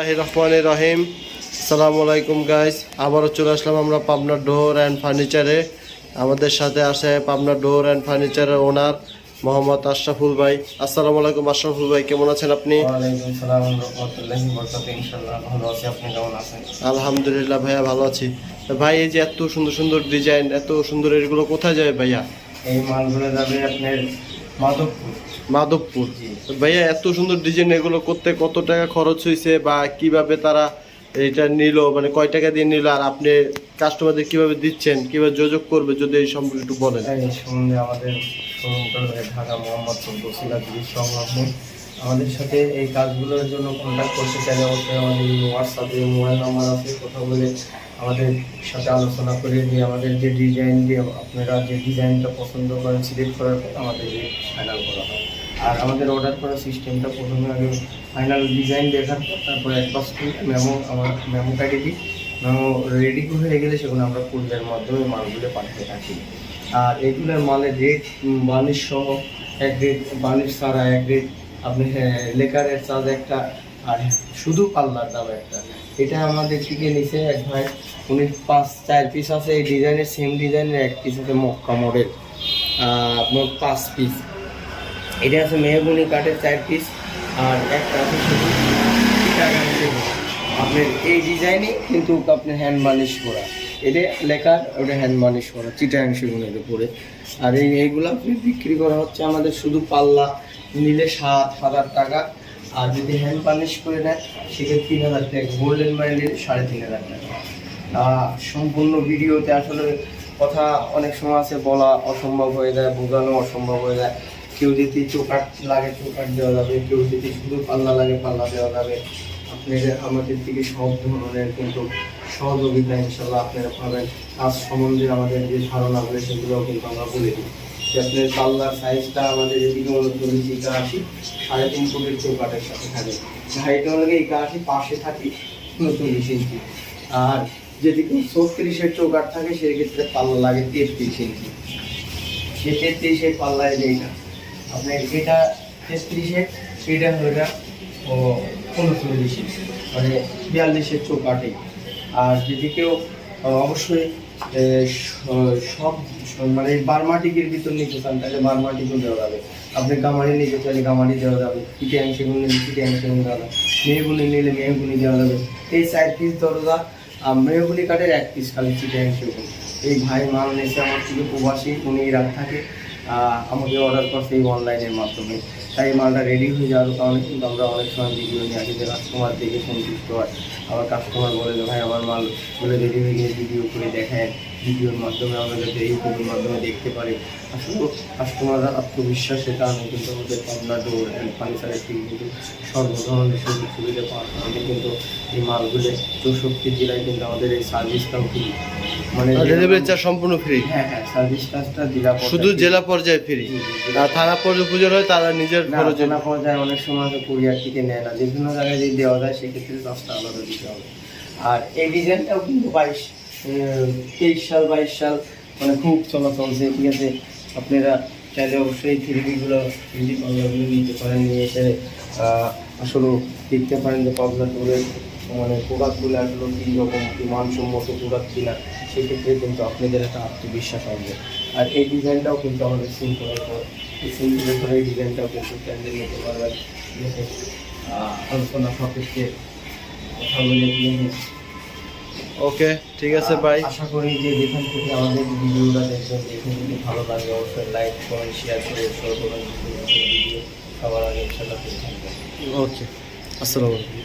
রহমানির রহিম। আসসালামু আলাইকুম গাইস, আবারও চলে আসলাম আমরা পাবনা ডোর অ্যান্ড ফার্নিচারে। আমাদের সাথে আসে পাবনা ডোর অ্যান্ড ফার্নিচারের ওনার মোহাম্মদ আশরাফুল ভাই। আসসালামু আলাইকুম আশরাফুল ভাই, কেমন আছেন আপনি? ওয়ালাইকুম সালাম রাহমাতুল্লাহি ওয়া বারাকাতুহু। ইনশাআল্লাহ ভালো আছি, আপনি কেমন আছেন? আলহামদুলিল্লাহ ভাইয়া, ভালো আছি। তো ভাই, এই যে এত সুন্দর সুন্দর ডিজাইন, এত সুন্দর, এগুলো কোথায় যাবে ভাইয়া? এই মালগুলো যাবে আপনার মাধবপুর। মাধবপুর। তো ভাইয়া, এত সুন্দর ডিজাইন, এগুলো করতে কত টাকা খরচ হয়েছে বা কিভাবে তারা এটা নিল, মানে কয় টাকা দিয়ে নিল, আর আপনি কাস্টমারদের কিভাবে দিচ্ছেন, কিভাবে যোগাযোগ করবে, যদি এই সম্পর্কে একটু বলেন। এই সম্বন্ধে আমাদের শোরুমটা ঢাকা মোহাম্মদপুর বসিলা ব্রিজ সংলগ্ন। আমাদের সাথে এই কাজগুলোর জন্য কন্ট্যাক্ট করতে চাইলে অবশ্যই আমাদের হোয়াটসঅ্যাপে মোবাইল নাম্বার আছে, কথা বলে আমাদের সাথে আলোচনা করে দিয়ে আমাদের যে ডিজাইন দিয়ে আপনারা যে ডিজাইনটা পছন্দ করেন সিলেক্ট করার পর আমাদের ফাইনাল করা হয়। আর আমাদের অর্ডার করার সিস্টেমটা প্রথমে আগে ফাইনাল ডিজাইন দেখার পর তারপরে অ্যাডভান্স আমার মেমো প্যাকে দিই। মেমো রেডি হয়ে গেলে সেগুলো আমরা কুরিয়ার মাধ্যমে মালগুলো পাঠিয়ে থাকি। আর এগুলোর মালের রেট বার্নিশ সহ এক রেট, বার্নিশ ছাড়া এক রেট, আপনি লেকারের চার্জ একটা, আর শুধু পাল্লার দাম একটা। এটা আমাদের থেকে নিচে এক ভাই, উনি 4 পিস আছে এই ডিজাইনের, সেম ডিজাইনের এক পিস আছে মক্কা মডেল, মোট 5 পিস। এটা আছে মেহগুনি কাঠের 4 পিস, আর একটা আছে শুধু চিটাগাং সেগুন। আপনার এই ডিজাইনে কিন্তু আপনার হ্যান্ড বার্নিশ করা, এটা লেখা, ওটা হ্যান্ড বার্নিশ করা চিটাগাং সেগুনের উপরে। আর এইগুলো আপনি বিক্রি করা হচ্ছে আমাদের শুধু পাল্লা নিলে 7,000 টাকা, আর যদি হ্যান্ড বার্নিশ করে নেয় সেক্ষেত্রে 3,000 টাকা, গোল্ডেন মাইন্ডের 3,500 টাকা। সম্পূর্ণ ভিডিওতে আসলে কথা অনেক সময় আছে বলা অসম্ভব হয়ে যায়, বোঝানো অসম্ভব হয়ে যায়। কেউ যদি চোকাট লাগে চোকাট দেওয়া যাবে, কেউ যদি শুধু পাল্লা লাগে পাল্লা দেওয়া যাবে। আপনাদের আমাদের থেকে সব ধরনের কিন্তু সহযোগিতা ইনশাল্লাহ আপনারা পাবেন। কাজ সম্বন্ধে আমাদের যে ধারণাগুলো সেগুলোও কিন্তু আমরা বলে দিই। যে আপনার পাল্লার সাইজটা আমাদের এদিকে 39-81, 3.5 ফুটের চৌকাটের সাথে থাকে। হাইট হলে 81, পাশে থাকে 39 ইঞ্চি। আর যদি কেউ 36-এর চৌকাট থাকে সেক্ষেত্রে পাল্লা লাগে 33 ইঞ্চি। সে 33-এর পাল্লায় যেইটা আপনার এটা 33-এর, এটা হলো ও 39 ইঞ্চি, মানে 42-এর চৌকাটে। আর যদি কেউ অবশ্যই সব মানে বারমাটিকের ভিতর নিতে চান তাহলে বারমাটিকও দেওয়া যাবে। আপনি গামারি নিতে চাইলে গামারি দেওয়া যাবে, চিটাগাং সেগুন নিলে চিটাগাং সেগুন দেওয়া যাবে, মেহগুনি নিলে মেহগুনি দেওয়া যাবে। এই 4 পিস দরজা মেহগুনি কাঠের 1 পিস খালি চিটাগাং সেগুন। এই ভাই মাল নিয়েছে আমার থেকে প্রবাসী, উনি রাত থাকে, আমাকে অর্ডার করছে এই অনলাইনের মাধ্যমে। তাই মালটা রেডি হয়ে যাওয়ার কারণে কিন্তু আমরা অনেক সময় ভিডিও নিয়ে আসি, যে কাস্টমার দেখে সন্তুষ্ট হয়। আবার কাস্টমার বলে যে ভাই আমার মালগুলো রেডি হয়ে গিয়ে ভিডিও করে দেখায়, ভিডিওর মাধ্যমে আমরা যাতে ইউটিউবের মাধ্যমে দেখতে পারি। আসলে কাস্টমাররা আত্মবিশ্বাসের কারণে কিন্তু আমাদের পাবনা ডোর অ্যান্ড ফার্নিচারের থেকে কিন্তু সর্ব ধরনের সুযোগ সুবিধা পাওয়া। আমাদের কিন্তু এই মালগুলো 64 জেলায় কিন্তু আমাদের এই সার্ভিসটাও ফ্রি, মানে ডেলিভারি চার্জ সম্পূর্ণ ফ্রি। হ্যাঁ, সার্ভিস চার্জটা শুধু জেলা পর্যায়ে ফ্রি, আর থানা পর্যায়ে পুজো হয় তারা নিজের খরচে। থানা পর্যায়ে অনেক সময় কুরিয়ার থেকে নেয় না, বিভিন্ন জায়গায় যদি দেওয়া যায় সেক্ষেত্রে চার্জটা আলাদা দিতে হবে। আর এই ডিজাইনটাও কিন্তু 23 সাল 22 সাল মানে খুব চলছে, ঠিক আছে। আপনারা চাইলে অবশ্যই 3D-গুলো 3D পাল্লাগুলো নিতে পারেন, নিয়ে এসে আসলে দেখতে পারেন যে পাবনা ডোরের মানে প্রোডাক্টগুলো আসলে কীরকম মানসম্মত প্রোডাক্ট কিনা, সেক্ষেত্রে কিন্তু আপনাদের একটা আত্মবিশ্বাস আসবে। আর এই ডিজাইনটাও কিন্তু আমাদের সিম্পলের পর, এই সিম্পলের পরে এই ডিজাইনটাও কিন্তু ক্যান্ডেল নিতে পারবেন, ঠিক আছে। আলোচনা সাপেক্ষে কথা বলে দিয়ে ওকে, ঠিক আছে ভাই। আশা করি যে যেখান থেকে আমাদের ভিডিওটা দেখবেন, দেখে যদি ভালো লাগে অবশ্যই লাইক করেন, শেয়ার করে ভিডিও সবার আগে ইনশাআল্লাহ পেয়ে থাকবেন। ওকে, আসসালামু আলাইকুম।